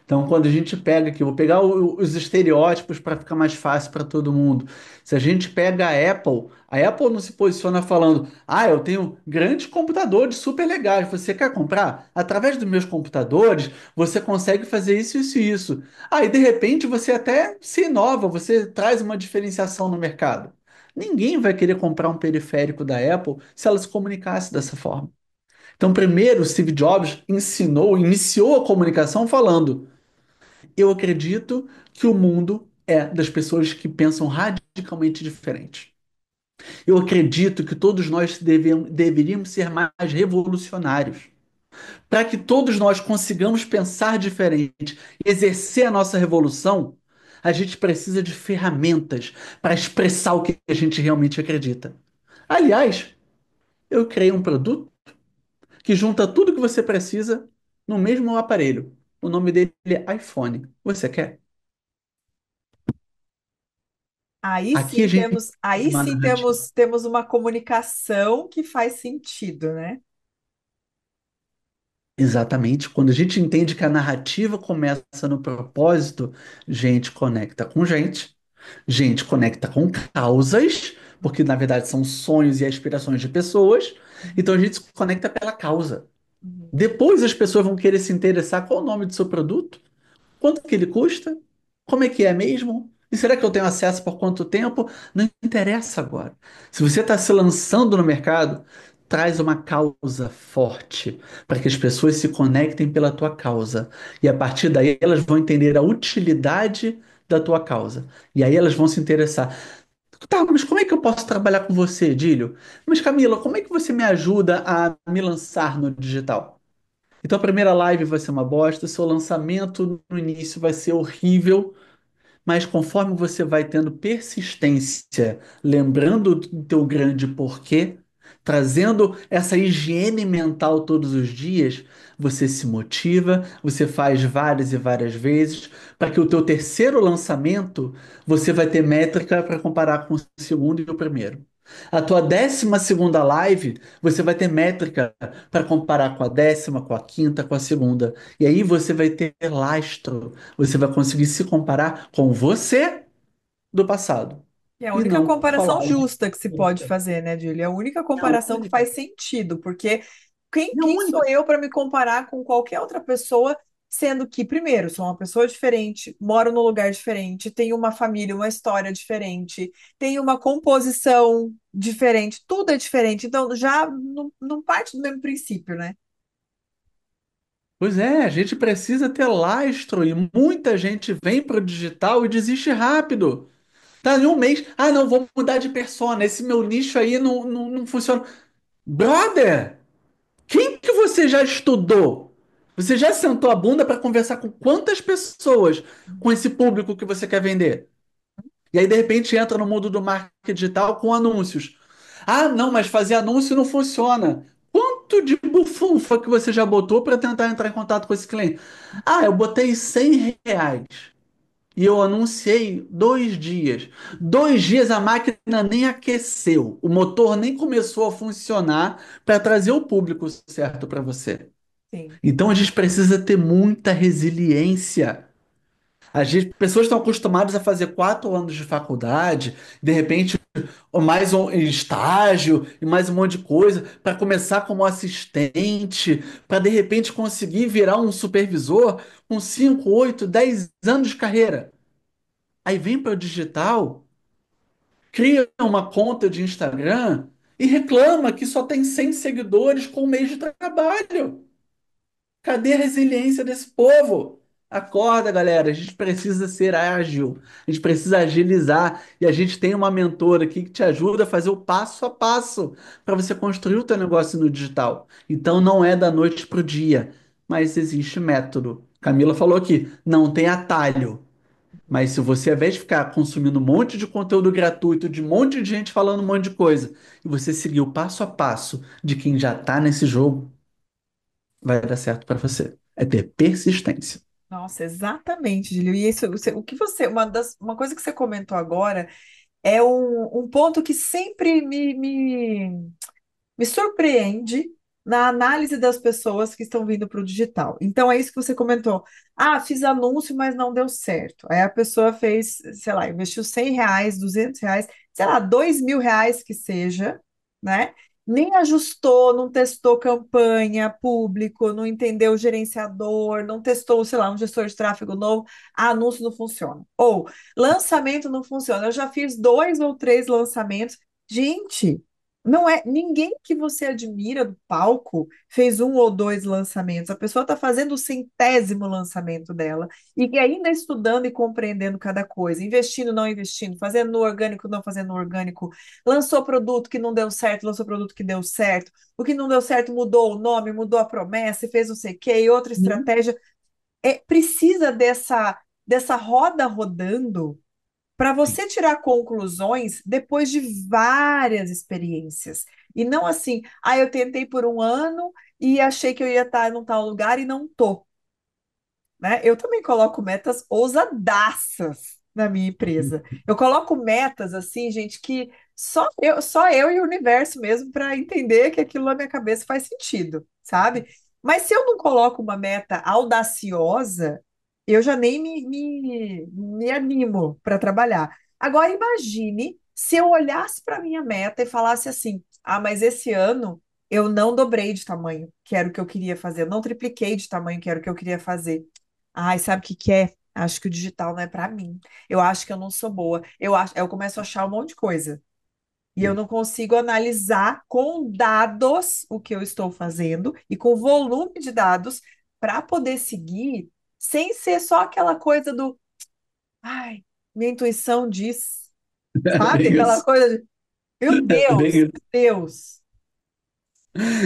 Então, quando a gente pega aqui, vou pegar os estereótipos para ficar mais fácil para todo mundo. Se a gente pega a Apple não se posiciona falando: ah, eu tenho grandes computadores super legais, você quer comprar? Através dos meus computadores, você consegue fazer isso, isso e isso. Aí, de repente, você até se inova, você traz uma diferenciação no mercado. Ninguém vai querer comprar um periférico da Apple se ela se comunicasse dessa forma. Então, primeiro, Steve Jobs iniciou a comunicação falando: eu acredito que o mundo é das pessoas que pensam radicalmente diferente. Eu acredito que todos nós deveríamos ser mais revolucionários. Para que todos nós consigamos pensar diferente, exercer a nossa revolução, a gente precisa de ferramentas para expressar o que a gente realmente acredita. Aliás, eu criei um produto que junta tudo que você precisa no mesmo aparelho. O nome dele é iPhone. Você quer? Aqui a gente tem Aí uma sim narrativa. temos uma comunicação que faz sentido, né? Exatamente. Quando a gente entende que a narrativa começa no propósito, gente conecta com gente conecta com causas, porque na verdade são sonhos e aspirações de pessoas. Então a gente se conecta pela causa. Uhum. Depois as pessoas vão querer se interessar qual o nome do seu produto. Quanto que ele custa? Como é que é mesmo? E será que eu tenho acesso por quanto tempo? Não interessa agora. Se você está se lançando no mercado, traz uma causa forte para que as pessoas se conectem pela tua causa. E a partir daí elas vão entender a utilidade da tua causa. E aí elas vão se interessar. Tá, mas como é que eu posso trabalhar com você, Dílio? Mas Camila, como é que você me ajuda a me lançar no digital? Então a primeira live vai ser uma bosta, seu lançamento no início vai ser horrível, mas conforme você vai tendo persistência, lembrando do teu grande porquê, trazendo essa higiene mental todos os dias, você se motiva, você faz várias e várias vezes, para que o teu terceiro lançamento, você vai ter métrica para comparar com o segundo e o primeiro. A tua 12ª live, você vai ter métrica para comparar com a décima, com a quinta, com a segunda. E aí você vai ter lastro. Você vai conseguir se comparar com você do passado. É a E única não comparação falar de justa que se pode você. fazer, né, Júlia? É a única É a comparação que única. faz sentido, porque É a quem sou única. eu para me comparar com qualquer outra pessoa, sendo que, primeiro, sou uma pessoa diferente, moro num lugar diferente, tenho uma família, uma história diferente, tenho uma composição diferente, tudo é diferente. Então, já não parte do mesmo princípio, né? Pois é, a gente precisa ter lastro e muita gente vem para o digital e desiste rápido. Tá em um mês. Ah, não, vou mudar de persona. Esse meu nicho aí não funciona. Brother, quem que você já estudou? Você já sentou a bunda para conversar com quantas pessoas com esse público que você quer vender? E aí, de repente, entra no mundo do marketing digital com anúncios. Ah, não, mas fazer anúncio não funciona. Quanto de bufunfa que você já botou para tentar entrar em contato com esse cliente? Ah, eu botei R$ 100 e eu anunciei 2 dias. 2 dias a máquina nem aqueceu, o motor nem começou a funcionar para trazer o público certo para você. Sim. Então a gente precisa ter muita resiliência. Pessoas estão acostumadas a fazer 4 anos de faculdade, de repente, mais um estágio e mais um monte de coisa, para começar como assistente, para de repente conseguir virar um supervisor com 5, 8, 10 anos de carreira. Aí vem para o digital, cria uma conta de Instagram e reclama que só tem 100 seguidores com um mês de trabalho. Cadê a resiliência desse povo? Acorda, galera. A gente precisa ser ágil. A gente precisa agilizar. E a gente tem uma mentora aqui que te ajuda a fazer o passo a passo para você construir o teu negócio no digital. Então não é da noite para o dia, mas existe método. Camila falou aqui, não tem atalho. Mas se você, ao invés de ficar consumindo um monte de conteúdo gratuito, de um monte de gente falando um monte de coisa, e você seguir o passo a passo de quem já está nesse jogo, vai dar certo para você. É ter persistência. Nossa, exatamente, Júlio. E isso, o que você, uma coisa que você comentou agora é um ponto que sempre me surpreende na análise das pessoas que estão vindo para o digital. Então, é isso que você comentou. Ah, fiz anúncio, mas não deu certo. Aí a pessoa fez, sei lá, investiu R$ 100, R$ 200, sei lá, R$ 2.000 que seja, né? Nem ajustou, não testou campanha, público, não entendeu o gerenciador, não testou, sei lá, um gestor de tráfego novo, anúncio não funciona. Ou lançamento não funciona. Eu já fiz 2 ou 3 lançamentos. Gente, Não é ninguém que você admira do palco fez um ou dois lançamentos. A pessoa está fazendo o centésimo lançamento dela e ainda estudando e compreendendo cada coisa, investindo, não investindo, fazendo no orgânico, não fazendo no orgânico. Lançou produto que não deu certo, lançou produto que deu certo. O que não deu certo mudou o nome, mudou a promessa, e fez não sei o quê, e outra Uhum. estratégia. Precisa dessa roda rodando para você tirar conclusões depois de várias experiências. E não assim, eu tentei por um ano e achei que eu ia estar num tal lugar e não tô, né? Eu também coloco metas ousadaças na minha empresa. Eu coloco metas assim, gente, que só eu e o universo mesmo para entender que aquilo na minha cabeça faz sentido, sabe? Mas se eu não coloco uma meta audaciosa, eu já nem me animo para trabalhar. Agora imagine se eu olhasse para minha meta e falasse assim: mas esse ano eu não dobrei de tamanho, que era o que eu queria fazer, eu não tripliquei de tamanho, que era o que eu queria fazer. Ai, sabe o que que é? Acho que o digital não é para mim. Eu acho que eu não sou boa. Eu começo a achar um monte de coisa. E eu não consigo analisar com dados o que eu estou fazendo e com volume de dados para poder seguir sem ser só aquela coisa do, ai, minha intuição diz, É sabe? bem Aquela isso. coisa de, É bem isso. Meu Deus.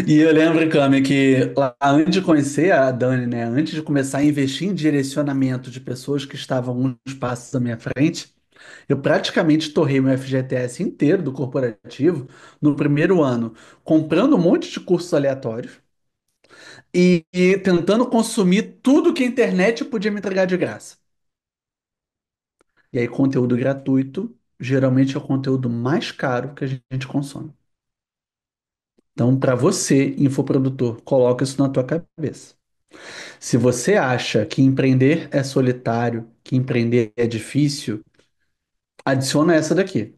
E eu lembro, Cami, que lá antes de conhecer a Dani, né, antes de começar a investir em direcionamento de pessoas que estavam uns passos à minha frente, eu praticamente torrei meu FGTS inteiro do corporativo no primeiro ano, comprando um monte de cursos aleatórios e tentando consumir tudo que a internet podia me entregar de graça. E aí, conteúdo gratuito geralmente é o conteúdo mais caro que a gente consome. Então, para você, infoprodutor, coloca isso na tua cabeça. Se você acha que empreender é solitário, que empreender é difícil, adiciona essa daqui.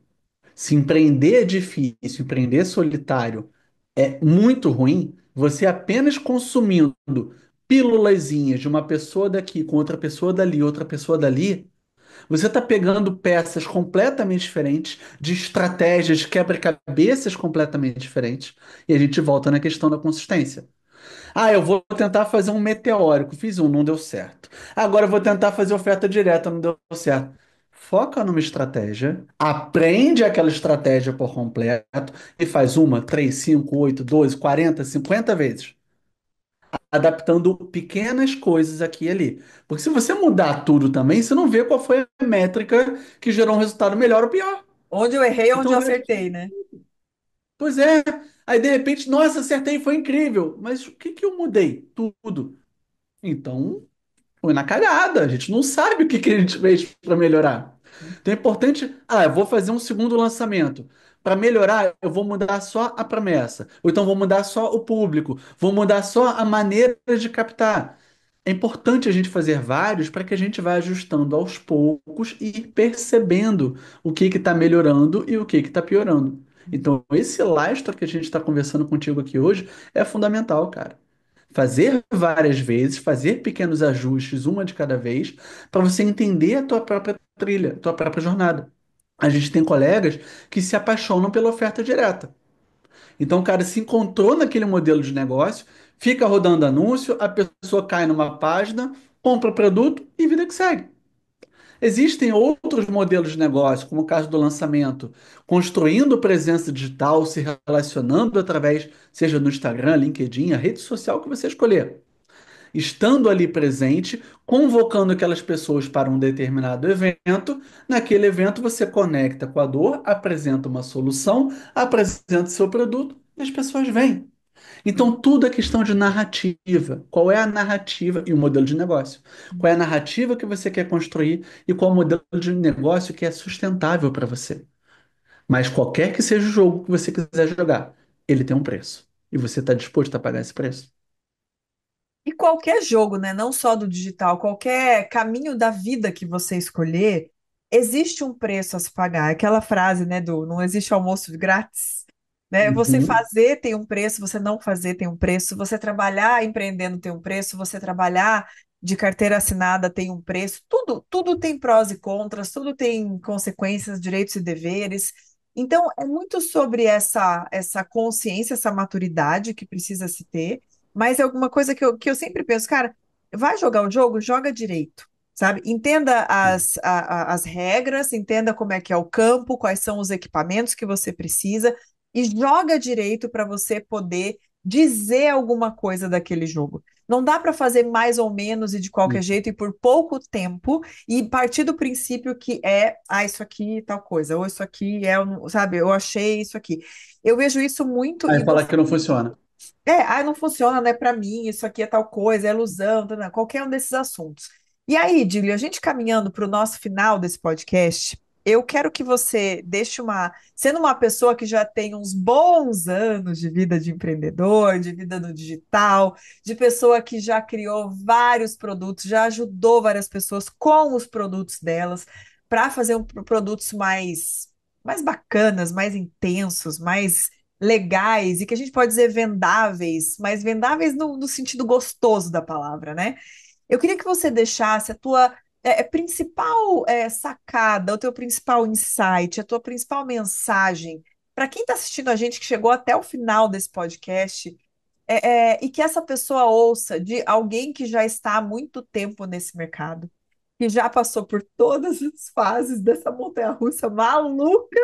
Se empreender é difícil, empreender é solitário é muito ruim, você apenas consumindo pílulazinhas de uma pessoa daqui com outra pessoa dali, outra pessoa dali, você está pegando peças completamente diferentes, de estratégias, de quebra-cabeças completamente diferentes, e a gente volta na questão da consistência. Eu vou tentar fazer um meteórico. Fiz um, não deu certo. Agora eu vou tentar fazer oferta direta, não deu certo. Foca numa estratégia, aprende aquela estratégia por completo e faz uma, três, cinco, oito, 12, 40, 50 vezes, adaptando pequenas coisas aqui e ali. Porque se você mudar tudo também, você não vê qual foi a métrica que gerou um resultado melhor ou pior. Onde eu errei, onde Então, eu de repente, acertei, né? pois é. Aí de repente, nossa, acertei, foi incrível. Mas o que que eu mudei? Tudo. Então, foi na cagada. A gente não sabe o que que a gente fez para melhorar. Então é importante. Eu vou fazer um segundo lançamento. Para melhorar, eu vou mudar só a promessa. Ou então vou mudar só o público. Vou mudar só a maneira de captar. É importante a gente fazer vários para que a gente vá ajustando aos poucos e ir percebendo o que está melhorando e o que está piorando. Então, esse lastro que a gente está conversando contigo aqui hoje é fundamental, cara. Fazer várias vezes, fazer pequenos ajustes, uma de cada vez, para você entender a tua própria trilha, a tua própria jornada. A gente tem colegas que se apaixonam pela oferta direta. Então, o cara se encontrou naquele modelo de negócio, fica rodando anúncio, a pessoa cai numa página, compra o produto e vida que segue. Existem outros modelos de negócio, como o caso do lançamento, construindo presença digital, se relacionando através, seja no Instagram, LinkedIn, a rede social que você escolher, estando ali presente, convocando aquelas pessoas para um determinado evento. Naquele evento você conecta com a dor, apresenta uma solução, apresenta seu produto e as pessoas vêm. Então tudo é questão de narrativa. Qual é a narrativa e o modelo de negócio? Qual é a narrativa que você quer construir e qual é o modelo de negócio que é sustentável para você? Mas qualquer que seja o jogo que você quiser jogar, ele tem um preço. E você está disposto a pagar esse preço? E qualquer jogo, né? Não só do digital, qualquer caminho da vida que você escolher, existe um preço a se pagar. Aquela frase, né, do não existe almoço grátis, né? Você Uhum. fazer tem um preço, você não fazer tem um preço, você trabalhar empreendendo tem um preço, você trabalhar de carteira assinada tem um preço. Tudo tem prós e contras, tudo tem consequências, direitos e deveres. Então, é muito sobre essa consciência, essa maturidade que precisa se ter, mas é alguma coisa que eu sempre penso, cara, vai jogar o jogo, joga direito, sabe? Entenda as regras, entenda como é que é o campo, quais são os equipamentos que você precisa, e joga direito para você poder dizer alguma coisa daquele jogo. Não dá para fazer mais ou menos e de qualquer jeito e por pouco tempo e partir do princípio que isso aqui é tal coisa, ou isso aqui sabe, eu achei isso aqui. Eu vejo isso muito Aí e falar você, que não funciona. não funciona, não é para mim, isso aqui é tal coisa, é ilusão, qualquer um desses assuntos. E aí, Dílio, a gente caminhando para o nosso final desse podcast, eu quero que você deixe sendo uma pessoa que já tem uns bons anos de vida de empreendedor, de vida no digital, de pessoa que já criou vários produtos, já ajudou várias pessoas com os produtos delas, para fazer produtos mais bacanas, mais intensos, mais legais e que a gente pode dizer vendáveis, mas vendáveis no sentido gostoso da palavra, né? Eu queria que você deixasse a tua principal sacada, o teu principal insight, a tua principal mensagem para quem está assistindo a gente que chegou até o final desse podcast e que essa pessoa ouça de alguém que já está há muito tempo nesse mercado, que já passou por todas as fases dessa montanha-russa maluca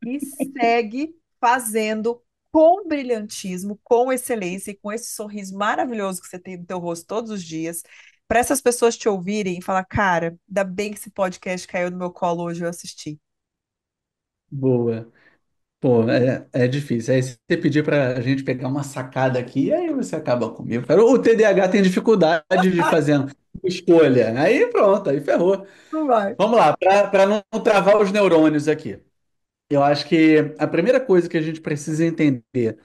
e segue fazendo com brilhantismo, com excelência e com esse sorriso maravilhoso que você tem no teu rosto todos os dias, para essas pessoas te ouvirem e falar, cara, ainda bem que esse podcast caiu no meu colo hoje, eu assisti. Boa. Pô, é difícil. Aí você pedir pra gente pegar uma sacada aqui, aí você acaba comigo. Cara, o TDAH tem dificuldade de fazer escolha. Aí pronto, aí ferrou. Não vai. Vamos lá, para não travar os neurônios aqui. Eu acho que a primeira coisa que a gente precisa entender,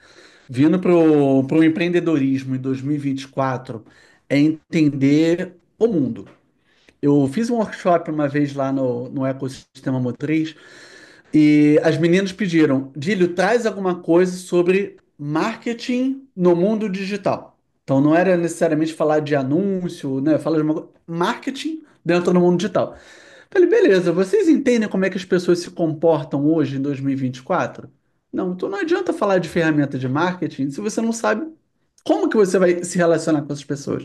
vindo para o empreendedorismo em 2024, é entender o mundo. Eu fiz um workshop uma vez lá no Ecossistema Motriz. E as meninas pediram, Dílio, traz alguma coisa sobre marketing no mundo digital. Então não era necessariamente falar de anúncio, né? Fala de marketing dentro do mundo digital. Falei, beleza, vocês entendem como é que as pessoas se comportam hoje em 2024? Não, então não adianta falar de ferramenta de marketing se você não sabe como que você vai se relacionar com as pessoas.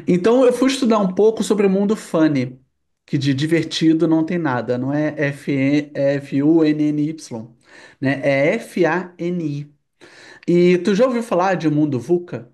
Então eu fui estudar um pouco sobre o mundo funny, que de divertido não tem nada, não é Funny, né? É Fani. E tu já ouviu falar de mundo VUCA?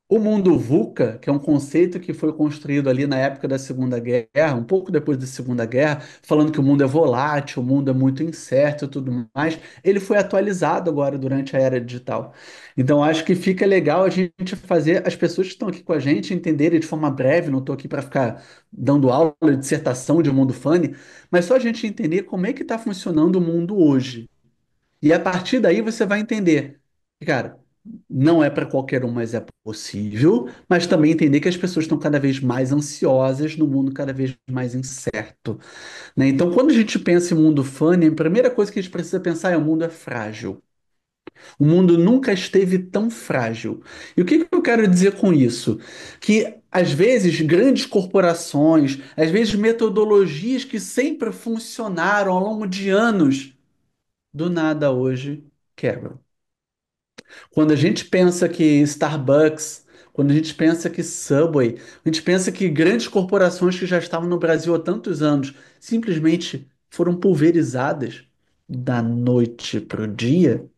O mundo VUCA, que é um conceito que foi construído ali na época da Segunda Guerra, um pouco depois da Segunda Guerra, falando que o mundo é volátil, o mundo é muito incerto e tudo mais, ele foi atualizado agora durante a era digital. Então, acho que fica legal a gente fazer as pessoas que estão aqui com a gente entenderem de forma breve, não estou aqui para ficar dando aula de dissertação de mundo funny, mas só a gente entender como é que está funcionando o mundo hoje. E a partir daí você vai entender, que, cara, não é para qualquer um, mas é possível, mas também entender que as pessoas estão cada vez mais ansiosas no mundo cada vez mais incerto, né? Então, quando a gente pensa em mundo funny, a primeira coisa que a gente precisa pensar é o mundo é frágil. O mundo nunca esteve tão frágil. E o que que eu quero dizer com isso? Que às vezes grandes corporações, às vezes metodologias que sempre funcionaram ao longo de anos do nada hoje quebram. Quando a gente pensa que Starbucks, quando a gente pensa que Subway, a gente pensa que grandes corporações que já estavam no Brasil há tantos anos simplesmente foram pulverizadas da noite para o dia,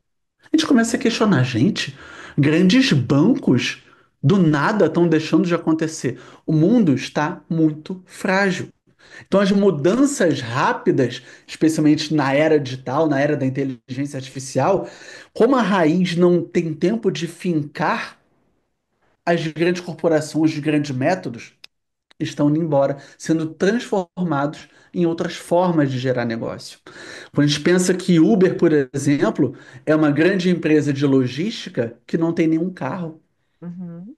a gente começa a questionar, gente, grandes bancos do nada estão deixando de acontecer. O mundo está muito frágil. Então, as mudanças rápidas, especialmente na era digital, na era da inteligência artificial, como a raiz não tem tempo de fincar, as grandes corporações, os grandes métodos estão indo embora, sendo transformados em outras formas de gerar negócio. Quando a gente pensa que Uber, por exemplo, é uma grande empresa de logística que não tem nenhum carro. Uhum,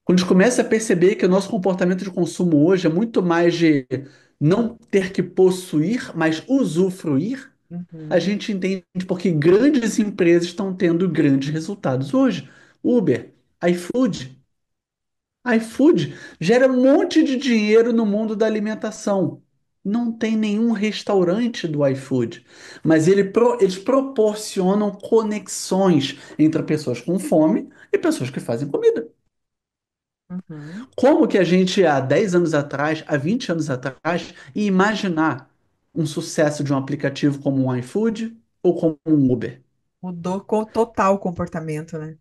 Quando a gente começa a perceber que o nosso comportamento de consumo hoje é muito mais de não ter que possuir, mas usufruir, a uhum, gente entende porque grandes empresas estão tendo grandes resultados hoje. Uber, iFood. iFood gera um monte de dinheiro no mundo da alimentação. Não tem nenhum restaurante do iFood, mas eles proporcionam conexões entre pessoas com fome e pessoas que fazem comida. Uhum. Como que a gente, há 10 anos atrás, há 20 anos atrás, ia imaginar um sucesso de um aplicativo como um iFood ou como um Uber? Mudou total o comportamento, né?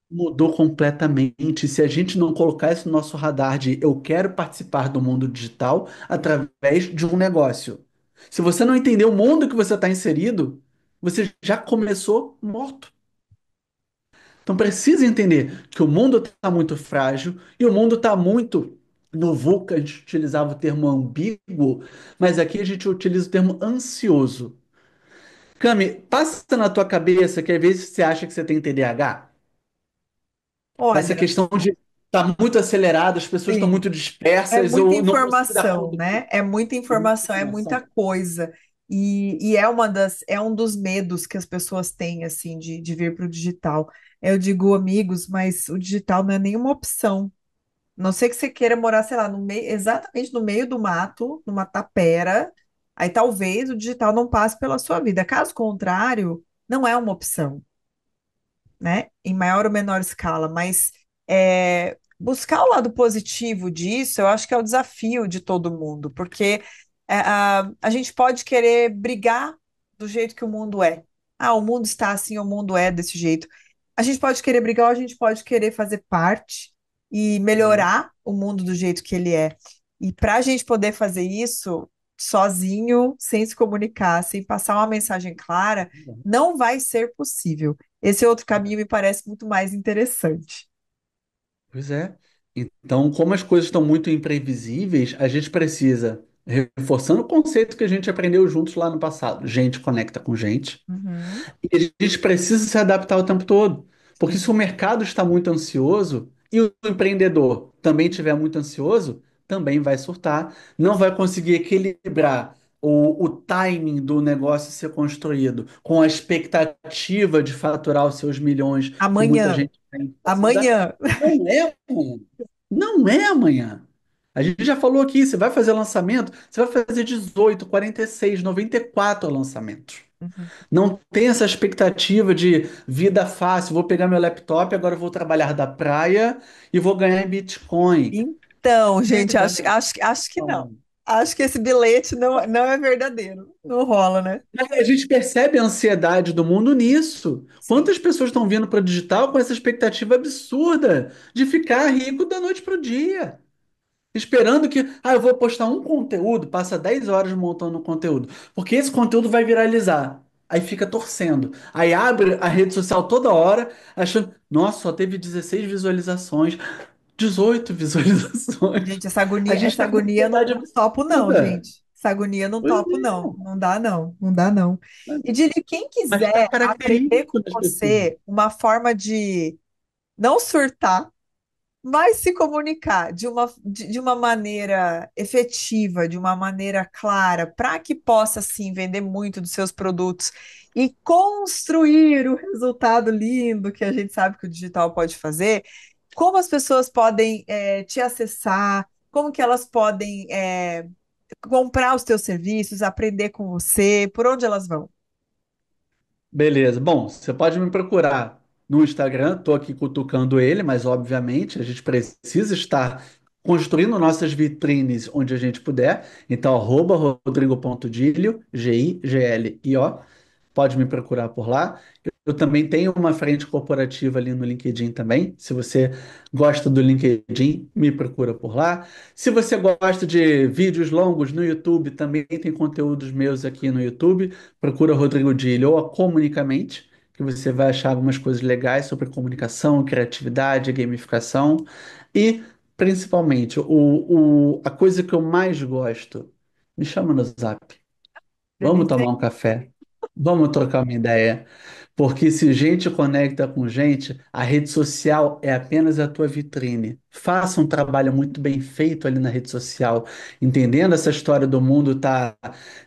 Mudou completamente. Se a gente não colocar isso no nosso radar de eu quero participar do mundo digital através de um negócio. Se você não entender o mundo que você está inserido, você já começou morto. Então precisa entender que o mundo está muito frágil e o mundo está muito. No VUCA a gente utilizava o termo ambíguo, mas aqui a gente utiliza o termo ansioso. Cami, passa na tua cabeça que às vezes você acha que você tem TDAH? Essa Olha, questão de estar muito acelerado, as pessoas estão sim. muito É dispersas, muita eu não consigo dar informação, conta de né? É muita é muita informação, é muita informação. coisa. E é é um dos medos que as pessoas têm, assim, de vir para o digital. Eu digo, amigos, mas o digital não é nenhuma opção. A não ser que você queira morar, sei lá, no meio, exatamente no meio do mato, numa tapera, aí talvez o digital não passe pela sua vida. Caso contrário, não é uma opção, né? Em maior ou menor escala, mas buscar o lado positivo disso, eu acho que é o desafio de todo mundo, porque a gente pode querer brigar do jeito que o mundo é. Ah, o mundo está assim, o mundo é desse jeito. A gente pode querer brigar, ou a gente pode querer fazer parte e Uhum. melhorar o mundo do jeito que ele é. E para a gente poder fazer isso sozinho, sem se comunicar, sem passar uma mensagem clara, não vai ser possível. Esse outro caminho me parece muito mais interessante. Pois é. Então, como as coisas estão muito imprevisíveis, a gente precisa, reforçando o conceito que a gente aprendeu juntos lá no passado, gente conecta com gente. Uhum, E a gente precisa se adaptar o tempo todo. Porque se o sim. mercado está muito ansioso e o empreendedor também estiver muito ansioso, também vai surtar, não vai conseguir equilibrar o timing do negócio ser construído com a expectativa de faturar os seus milhões que muita Amanhã, gente tem. amanhã. Não é amanhã. Não é amanhã. A gente já falou aqui, você vai fazer lançamento, você vai fazer 18, 46, 94 lançamentos. Uhum. Não tem essa expectativa de vida fácil, vou pegar meu laptop, agora eu vou trabalhar da praia e vou ganhar em Bitcoin. Então, gente, Chega, acho que não. não. Acho que esse bilhete não é verdadeiro. Não rola, né? A gente percebe a ansiedade do mundo nisso. Sim. Quantas pessoas estão vindo para o digital com essa expectativa absurda de ficar rico da noite para o dia? Esperando que, eu vou postar um conteúdo, passa 10 horas montando um conteúdo, porque esse conteúdo vai viralizar. Aí fica torcendo. Aí abre a rede social toda hora, achando, nossa, só teve 16 visualizações, 18 visualizações. Gente, A gente essa está com uma agonia ansiedade não topo, não, absurda. gente. Essa agonia não Pois topo, é, não. Não dá, não. Não dá, não. E Dili, quem mas está quiser aprender com característico das pessoas. você uma forma de não surtar, mas se comunicar de uma maneira efetiva, de uma maneira clara, para que possa, sim, vender muito dos seus produtos e construir o resultado lindo que a gente sabe que o digital pode fazer, como as pessoas podem te acessar, como que elas podem comprar os teus serviços, aprender com você, por onde elas vão? Beleza. Bom, você pode me procurar no Instagram, estou aqui cutucando ele, mas obviamente a gente precisa estar construindo nossas vitrines onde a gente puder. Então, @rodrigo.giglio, Giglio. Pode me procurar por lá. Eu também tenho uma frente corporativa ali no LinkedIn também. Se você gosta do LinkedIn, me procura por lá. Se você gosta de vídeos longos no YouTube, também tem conteúdos meus aqui no YouTube. Procura Rodrigo Dilho ou a Comunicamente, que você vai achar algumas coisas legais sobre comunicação, criatividade, gamificação. E, principalmente, a coisa que eu mais gosto, me chama no Zap. Vamos Delícia, tomar hein? um café. Vamos trocar uma ideia. Porque se gente conecta com gente, a rede social é apenas a tua vitrine. Faça um trabalho muito bem feito ali na rede social, entendendo essa história do mundo tá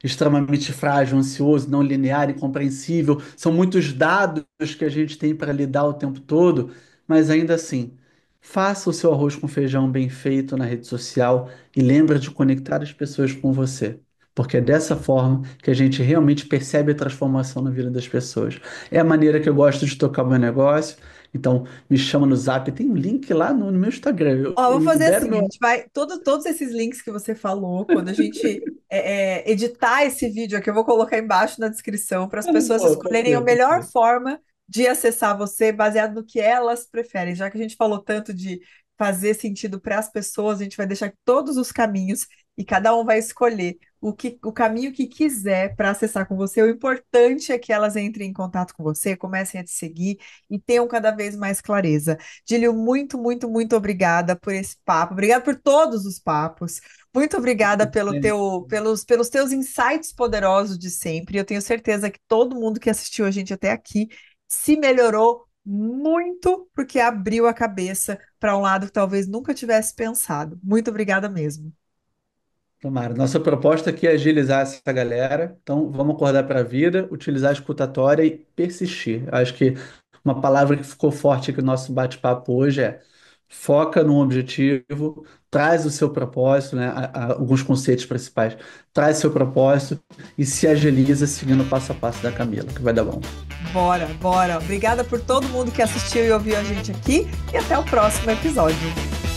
extremamente frágil, ansioso, não linear, incompreensível. São muitos dados que a gente tem para lidar o tempo todo, mas ainda assim, faça o seu arroz com feijão bem feito na rede social e lembre de conectar as pessoas com você. porque é dessa forma que a gente realmente percebe a transformação na vida das pessoas. É a maneira que eu gosto de tocar o meu negócio. Então, me chama no Zap, tem um link lá no meu Instagram. Ó, Eu vou fazer libero assim, a meu. gente vai, todos esses links que você falou, quando a gente editar esse vídeo aqui, eu vou colocar embaixo na descrição para as pessoas Pô, pode escolherem a ser, pode melhor ser. forma de acessar você, baseado no que elas preferem. Já que a gente falou tanto de fazer sentido para as pessoas, a gente vai deixar todos os caminhos e cada um vai escolher o caminho que quiser para acessar com você. O importante é que elas entrem em contato com você, comecem a te seguir e tenham cada vez mais clareza. Dílio, muito, muito, muito obrigada por esse papo. Obrigada por todos os papos. Muito obrigada pelos teus insights poderosos de sempre. Eu tenho certeza que todo mundo que assistiu a gente até aqui se melhorou muito porque abriu a cabeça para um lado que talvez nunca tivesse pensado. Muito obrigada mesmo. Tomara. Nossa proposta aqui é agilizar essa galera. Então, vamos acordar para a vida, utilizar a escutatória e persistir. Acho que uma palavra que ficou forte aqui no nosso bate-papo hoje é foca no objetivo, traz o seu propósito, né? Alguns conceitos principais. Traz seu propósito e se agiliza seguindo o passo a passo da Camila, que vai dar bom. Bora, bora. Obrigada por todo mundo que assistiu e ouviu a gente aqui e até o próximo episódio.